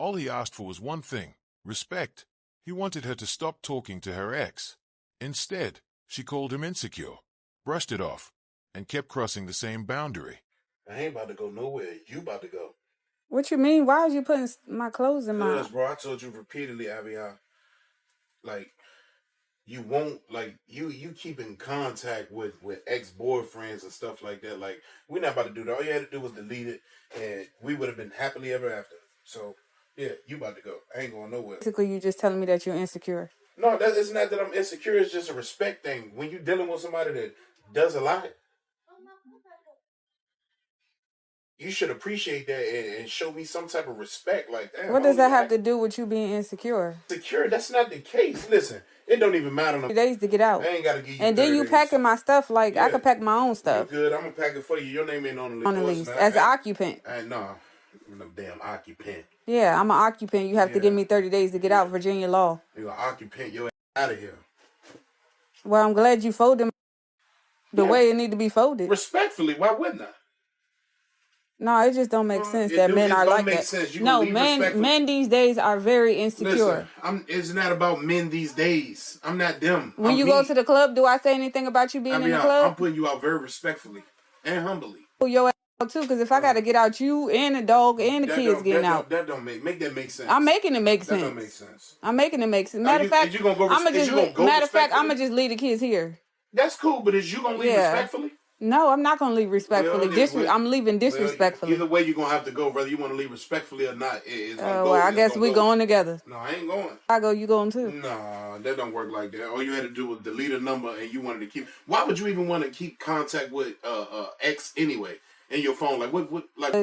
All he asked for was one thing: respect. He wanted her to stop talking to her ex. Instead, she called him insecure, brushed it off, and kept crossing the same boundary. I ain't about to go nowhere. You about to go. What you mean? Why is you putting my clothes in my... Bro, I told you repeatedly, Avion, like, you won't, like, you keep in contact with ex-boyfriends and stuff like that. Like, we're not about to do that. All you had to do was delete it, and we would have been happily ever after. So, yeah, you about to go. I ain't going nowhere. Basically, you just telling me that you're insecure. No, it's not that I'm insecure. It's just a respect thing. When you're dealing with somebody that does a lot, you should appreciate that and show me some type of respect like that. What does that have to do with you being insecure? Secure? That's not the case. Listen, it don't even matter. 30 days to get out. I ain't got to give you and 30 then you days. packing my stuff like I could pack my own stuff. You good. I'm going to pack it for you. Your name ain't on the list. As an occupant. No damn occupant. Yeah, I'm an occupant. You have to give me 30 days to get out. Virginia law. You're an occupant. You're out of here. Well, I'm glad you folded the way it need to be folded. Respectfully, why wouldn't I? No, it just don't make sense that men are like that. No, men these days are very insecure. Listen, it's not about men these days. I'm not them. When you go to the club, do I say anything about you being in the club? I'm putting you out very respectfully and humbly. Pull your ass out too, because if I got to get out you and the dog and the kids getting out. That don't make that make sense. I'm making it make sense. That don't make sense. I'm making it make sense. Matter of fact, I'm gonna just leave the kids here. That's cool, but is you gonna leave respectfully? No, I'm not gonna leave respectfully. I'm leaving disrespectfully. Either way, you're gonna have to go, whether you want to leave respectfully or not. I guess we going together. No, I ain't going. I go, you going too? No, that don't work like that. All you had to do was delete a number, and you wanted to keep. Why would you even want to keep contact with ex anyway in your phone? Like what? Like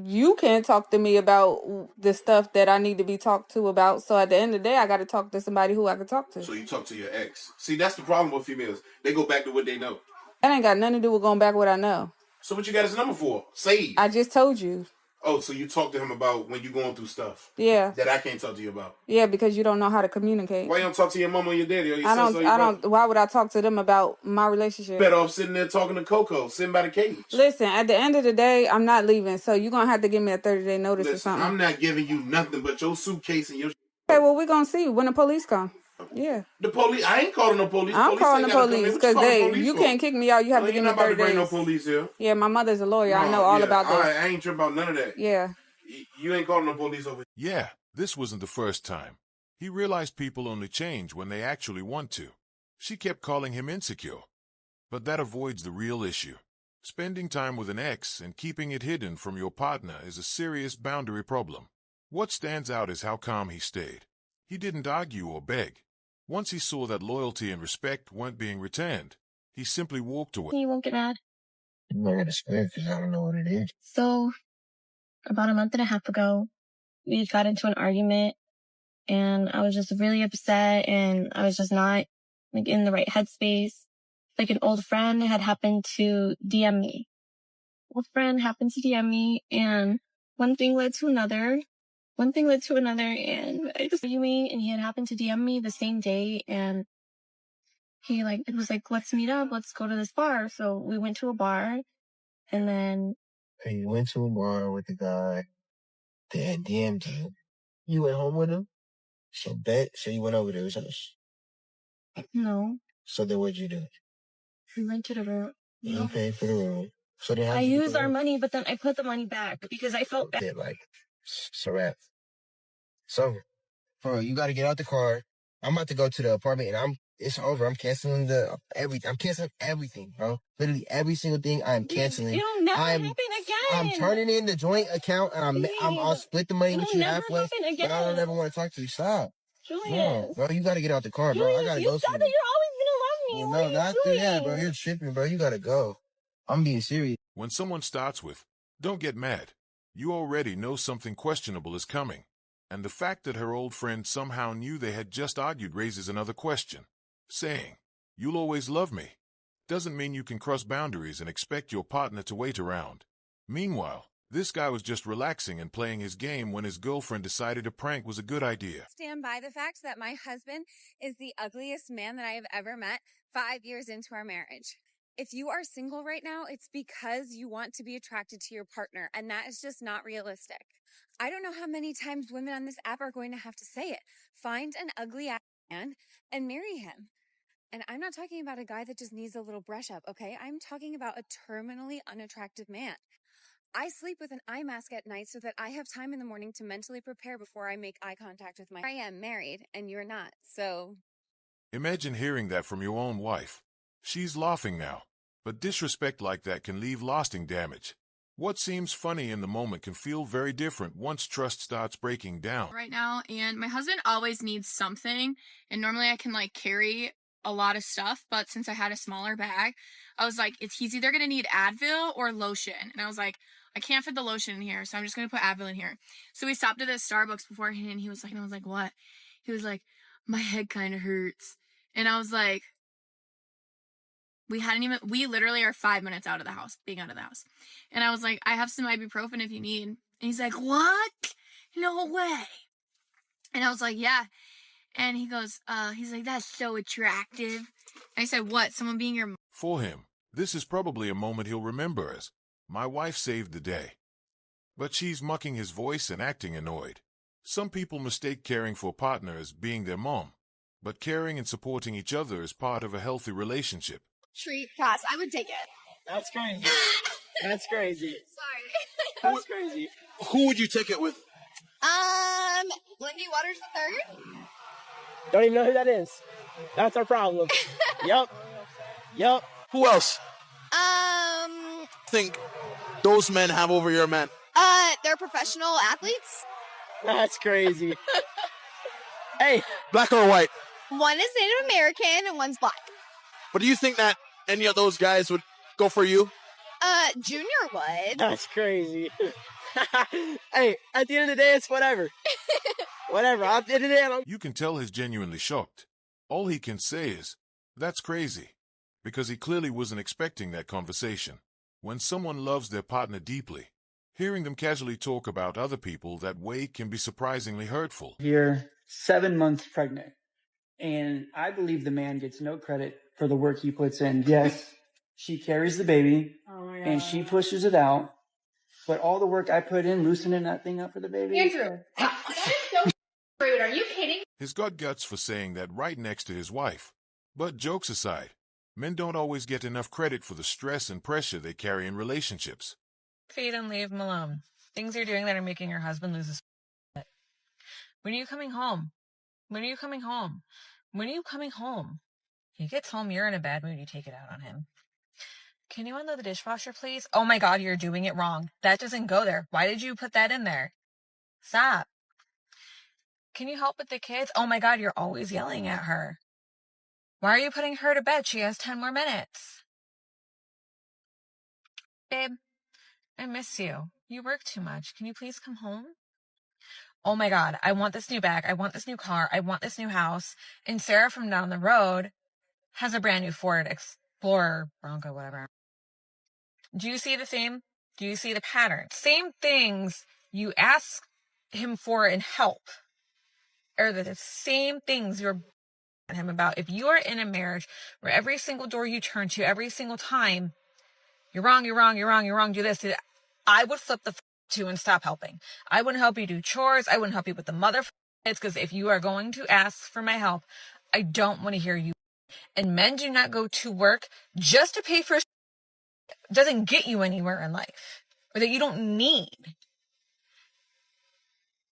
you can't talk to me about the stuff that I need to be talked to about. So at the end of the day, I got to talk to somebody who I can talk to. So you talk to your ex. See, that's the problem with females. They go back to what they know. That ain't got nothing to do with going back what I know. So what you got his number for? Save. I just told you. Oh, so you talk to him about when you going through stuff? Yeah. That I can't talk to you about? Yeah, because you don't know how to communicate. Why you don't talk to your mama or your daddy or your sister? I don't. Why would I talk to them about my relationship? Better off sitting there talking to Coco, sitting by the cage. Listen, at the end of the day, I'm not leaving, so you're going to have to give me a 30-day notice or something. I'm not giving you nothing but your suitcase and your... Okay, well, we're going to see when the police come. Yeah. The police? I ain't calling the police. I'm calling the police because you can't kick me out. You have to give me 30 days. You're not about to bring no police here. Yeah, my mother's a lawyer. I know all about this. I ain't tripping about none of that. Yeah. You ain't calling the police over here. Yeah, this wasn't the first time. He realized people only change when they actually want to. She kept calling him insecure. But that avoids the real issue. Spending time with an ex and keeping it hidden from your partner is a serious boundary problem. What stands out is how calm he stayed. He didn't argue or beg. Once he saw that loyalty and respect weren't being returned, he simply walked away. You won't get mad. I'm not gonna swear because I don't know what it is. So, about a month and a half ago, we got into an argument, and I was just really upset, and I was just not like in the right headspace. Like an old friend had happened to DM me. And one thing led to another. And I just arguing, and he had happened to DM me the same day, and it was like, let's meet up, let's go to this bar. So we went to a bar, and then... Hey, you went to a bar with the guy that had DM'd you. You went home with him? So you went over to his house? No. So then what'd you do? We rented a room. You paid for the room. So then I used our money, but then I put the money back because I felt bad. It's a wrap. So, bro, you got to get out the car. I'm about to go to the apartment, and it's over. I'm canceling everything. I'm canceling everything, bro. Literally every single thing I'm canceling. It'll never happen again. I'm turning in the joint account, and I'll split the money with you halfway. But I don't ever want to talk to you. Stop. Julius. No, bro, you got to get out the car, bro. Julius, I got to go. You said that you're always going to love me. No, not through that, bro. You're tripping, bro. You got to go. I'm being serious. When someone starts with, "Don't get mad," you already know something questionable is coming. And the fact that her old friend somehow knew they had just argued raises another question. Saying, "You'll always love me," doesn't mean you can cross boundaries and expect your partner to wait around. Meanwhile, this guy was just relaxing and playing his game when his girlfriend decided a prank was a good idea. Stand by the fact that my husband is the ugliest man that I have ever met 5 years into our marriage. If you are single right now, it's because you want to be attracted to your partner, and that is just not realistic. I don't know how many times women on this app are going to have to say it. Find an ugly ass man and marry him. And I'm not talking about a guy that just needs a little brush up, okay? I'm talking about a terminally unattractive man. I sleep with an eye mask at night so that I have time in the morning to mentally prepare before I make eye contact with I am married and you're not, so. Imagine hearing that from your own wife. She's laughing now, but disrespect like that can leave lasting damage. What seems funny in the moment can feel very different once trust starts breaking down. Right now, and my husband always needs something, and normally I can like carry a lot of stuff, but since I had a smaller bag, I was like, he's either gonna need Advil or lotion, and I was like, I can't fit the lotion in here, so I'm just gonna put Advil in here. So we stopped at this Starbucks beforehand, and he was like, and I was like, what? He was like, my head kind of hurts, and I was like, we literally are 5 minutes out of the house, being out of the house. And I was like, I have some ibuprofen if you need. And he's like, what? No way. And I was like, yeah. And he goes, he's like, that's so attractive. And I said, what? Someone being your... For him, this is probably a moment he'll remember as, my wife saved the day. But she's mucking his voice and acting annoyed. Some people mistake caring for a partner as being their mom, but caring and supporting each other is part of a healthy relationship. Treat pass. I would take it. That's crazy. That's crazy. Sorry. That's crazy. Who would you take it with? Lindy Waters the third. Don't even know who that is. That's our problem. Yup. Who else think those men have over your men? They're professional athletes. That's crazy. Hey, Black or white? One is Native American and one's black. But do you think that any of those guys would go for you? Junior would. that's crazy. Hey, at the end of the day, it's whatever. Whatever. At the end of the day, I don't... You can tell he's genuinely shocked. All he can say is, that's crazy, because he clearly wasn't expecting that conversation. When someone loves their partner deeply, hearing them casually talk about other people that way can be surprisingly hurtful. Here, 7 months pregnant. And I believe the man gets no credit for the work he puts in. Yes, she carries the baby and she pushes it out. But all the work I put in, loosening that thing up for the baby. Andrew, that is so rude. Are you kidding? He's got guts for saying that right next to his wife. But jokes aside, men don't always get enough credit for the stress and pressure they carry in relationships. Feed and leave him alone. Things you're doing that are making your husband lose his shit. When are you coming home? When are you coming home? When are you coming home? He gets home, you're in a bad mood, you take it out on him. Can you unload the dishwasher, please? Oh my God, you're doing it wrong. That doesn't go there. Why did you put that in there? Stop. Can you help with the kids? Oh my God, you're always yelling at her. Why are you putting her to bed? She has 10 more minutes. Babe, I miss you. You work too much. Can you please come home? Oh my God, I want this new bag. I want this new car. I want this new house. And Sarah from down the road has a brand new Ford Explorer, Bronco, whatever. Do you see the theme? Do you see the pattern? Same things you ask him for in help are the same things you're at him about. If you are in a marriage where every single door you turn to, every single time, you're wrong, do this, I would flip the to and stop helping. I wouldn't help you do chores. I wouldn't help you with the mother kids, because if you are going to ask for my help, I don't want to hear you. And men do not go to work just to pay for doesn't get you anywhere in life, or that you don't need.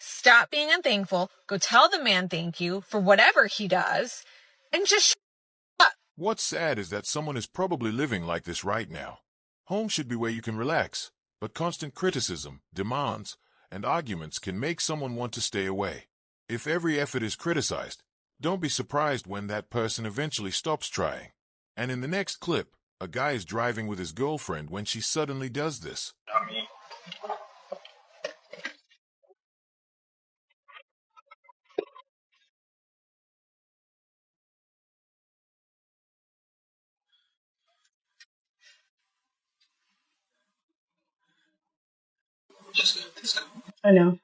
Stop being unthankful. Go tell the man thank you for whatever he does, and just shut up. What's sad is that someone is probably living like this right now. Home should be where you can relax, but constant criticism, demands, and arguments can make someone want to stay away. If every effort is criticized, don't be surprised when that person eventually stops trying. And in the next clip, a guy is driving with his girlfriend when she suddenly does this. I know.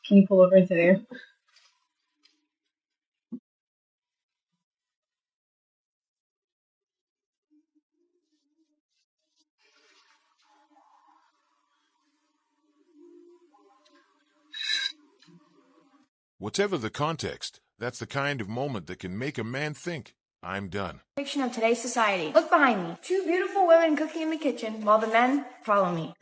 Can you pull over into there? Whatever the context, that's the kind of moment that can make a man think, I'm done. Fiction of today's society. Look behind me. Two beautiful women cooking in the kitchen while the men follow me.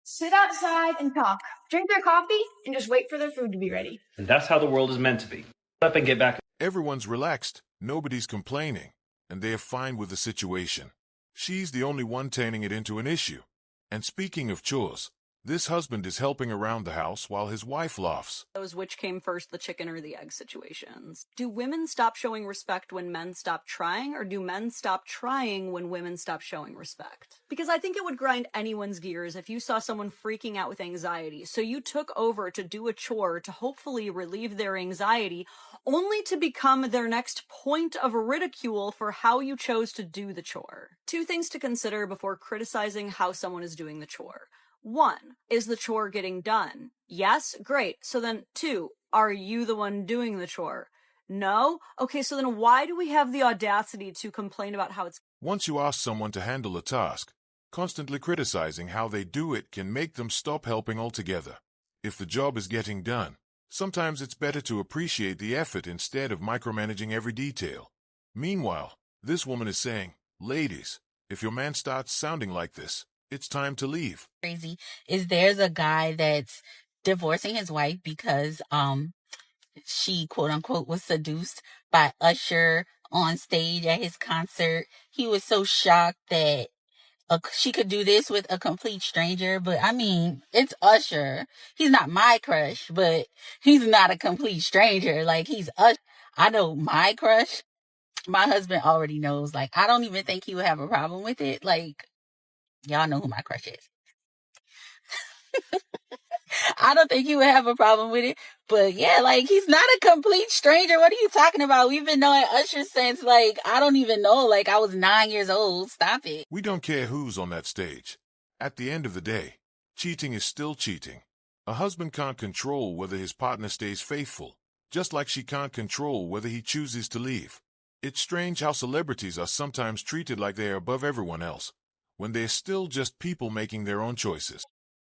Sit outside and talk. Drink their coffee and just wait for their food to be ready. And that's how the world is meant to be. Get up and get back. Everyone's relaxed, nobody's complaining, and they are fine with the situation. She's the only one turning it into an issue. And speaking of chores, this husband is helping around the house while his wife laughs. Those which came first, the chicken or the egg situations. Do women stop showing respect when men stop trying, or do men stop trying when women stop showing respect? Because I think it would grind anyone's gears if you saw someone freaking out with anxiety, so you took over to do a chore to hopefully relieve their anxiety, only to become their next point of ridicule for how you chose to do the chore. Two things to consider before criticizing how someone is doing the chore. 1, is the chore getting done? Yes? Great. So then 2, are you the one doing the chore? No? Okay, so then why do we have the audacity to complain about how it's... Once you ask someone to handle a task, constantly criticizing how they do it can make them stop helping altogether. If the job is getting done, sometimes it's better to appreciate the effort instead of micromanaging every detail. Meanwhile, this woman is saying, ladies, if your man starts sounding like this, it's time to leave. Crazy is there's a guy that's divorcing his wife because she quote unquote was seduced by Usher on stage at his concert. He was so shocked that she could do this with a complete stranger, but I mean, it's Usher. He's not my crush, but he's not a complete stranger. Like, he's Usher. I know my crush. My husband already knows. Like, I don't even think he would have a problem with it. Like, y'all know who my crush is. I don't think he would have a problem with it. But yeah, like, he's not a complete stranger. What are you talking about? We've been knowing Usher since, like, I don't even know. Like, I was 9 years old. Stop it. We don't care who's on that stage. At the end of the day, cheating is still cheating. A husband can't control whether his partner stays faithful, just like she can't control whether he chooses to leave. It's strange how celebrities are sometimes treated like they are above everyone else, when they're still just people making their own choices.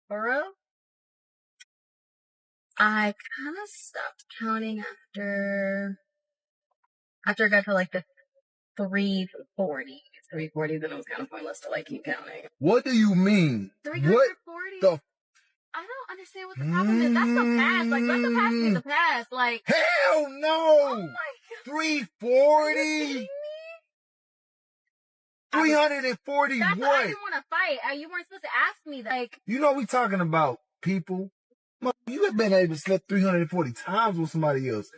For real? I kind of stopped counting after I got to like the 340. 340, then it was kind of pointless to like keep counting. What do you mean? 340? What the? I don't understand what the problem is. That's the past. Like, let the past be the past. Like, hell no! Oh my God. 340? 340 that's what? I didn't want to fight. You weren't supposed to ask me that. Like, You know we talking about people. You have been able to sleep 340 times with somebody else.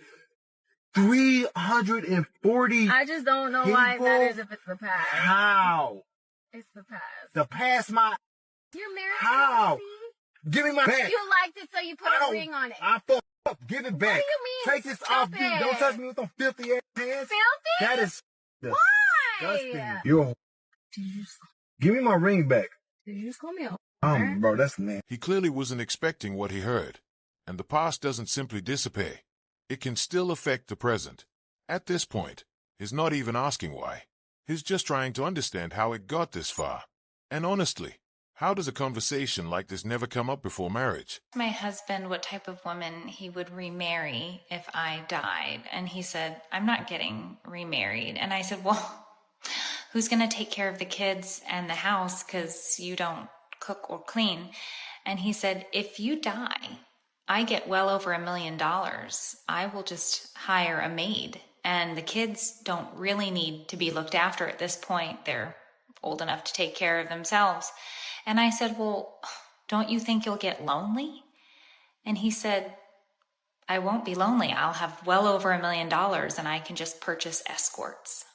340. I just don't know why it matters if it's the past. How? It's the past. The past my... You're married. How? Give me my back. You liked it, so you put a ring on it. I fucked up. Give it back. What do you mean? Take this off me. Don't touch me with them filthy ass hands. Filthy? That is Why? disgusting. Give me my ring back. Did you just call me a Bro, that's nasty. He clearly wasn't expecting what he heard, and the past doesn't simply dissipate. It can still affect the present. At this point, he's not even asking why. He's just trying to understand how it got this far. And honestly, how does a conversation like this never come up before marriage? My husband what type of woman he would remarry if I died. And he said, I'm not getting remarried. And I said, well, who's going to take care of the kids and the house because you don't cook or clean? And he said, if you die, I get well over $1 million. I will just hire a maid. And the kids don't really need to be looked after at this point. They're old enough to take care of themselves. And I said, well, don't you think you'll get lonely? And he said, I won't be lonely. I'll have well over $1 million and I can just purchase escorts.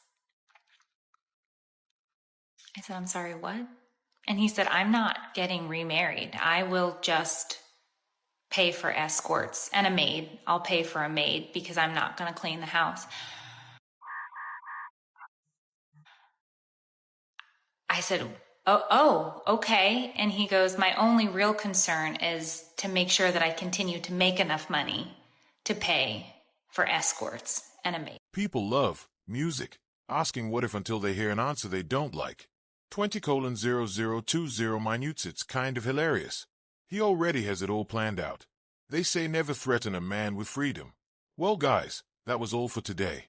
I said, I'm sorry, what? And he said, I'm not getting remarried. I will just pay for escorts and a maid. I'll pay for a maid because I'm not going to clean the house. I said, oh, okay. And he goes, my only real concern is to make sure that I continue to make enough money to pay for escorts and a maid. People love music, asking what if until they hear an answer they don't like. 20:0020 minutes, it's kind of hilarious. He already has it all planned out. They say never threaten a man with freedom. Well, guys, that was all for today.